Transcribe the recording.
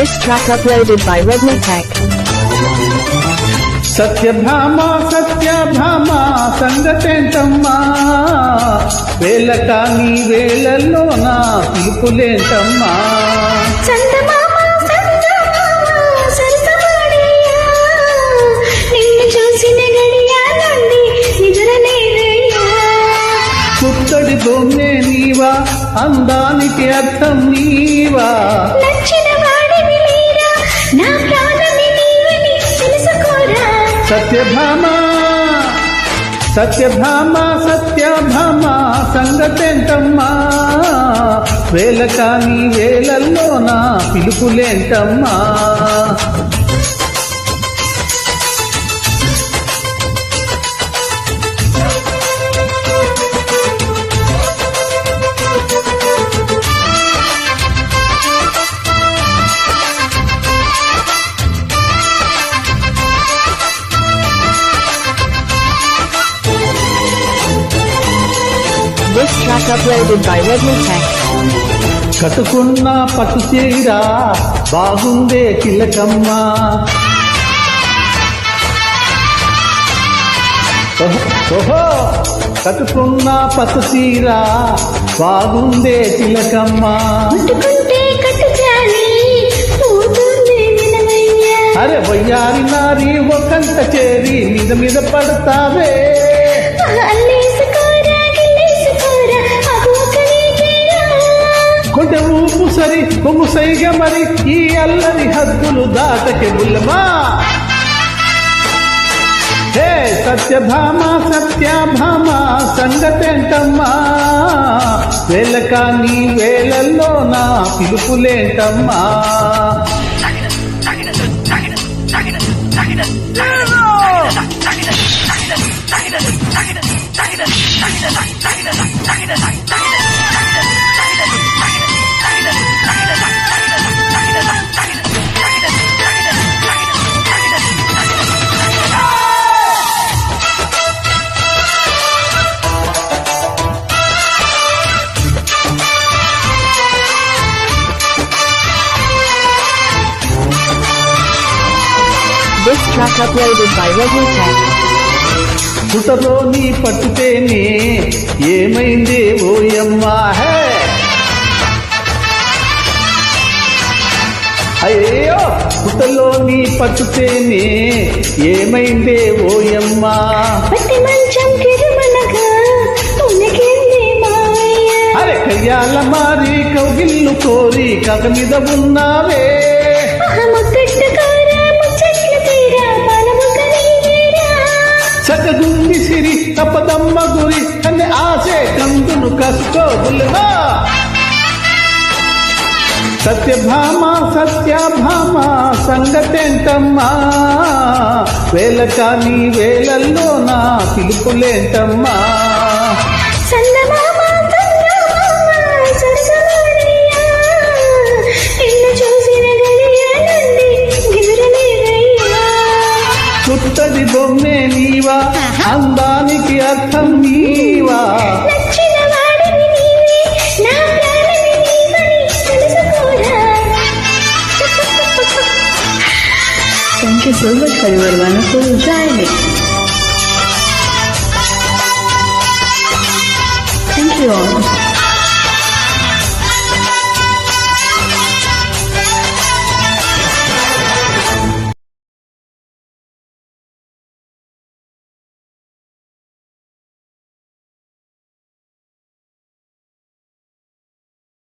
This track uploaded by Redmi Tech. Satyabhama Satyabhama సంగతేంటమ్మా వేళట నీ వేళల్లో నా పిలుపులేంటమ్మా పుత్తడి బొమ్మే నీవా అందానికి అర్థం నీవా సత్యభామా సత్యభామా సత్యభామా సంగతేంటమ్మా వేళ కాని వేళల్లో నా పిలుపులేంటమ్మా This track uploaded by Redmi Tech. కట్టుకున్న పట్టు చీర బాగుందే తిలకమ్మా ఓహో కట్టుకున్న పట్టు చీర బాగుందే తిలకమ్మా అరే వయ్యారి నారి ఒకంత చేరి మీద మీద పడతావే కొంచె ఊపు సరి కొమ్ము సైగ మరి ఈ అల్లరి హద్దులు దాటకి బుల్లమా హే సత్యభామా సత్యభామా సంగతేంటమ్మా వేళ కాని వేళల్లో నా పిలుపులేంటమ్మా This track uploaded by Redmi Tech. పుటలో నీ పట్టుతేనే ఏమైందే ఓయమ్మా హే అయ్యో పుటలో నీ పట్టుతేనే ఏమైందే ఓయమ్మా అరే కయ్యాల మారి కౌగిల్లు కోరి కథ మీద ఉన్నావే చక్కగుంది సిరి తప్పదమ్మ గురి అని ఆశే కందును కసుకోబుల్వా సత్యభామా సత్యభామా సంగతేంటమ్మా వేళ కాని వేళల్లో నా పిలుపులేంటమ్మా పుత్తడి బొమ్మే నీవా అందానికి అర్థం నీవా Thank you so much for your wonderful journey. Thank you all.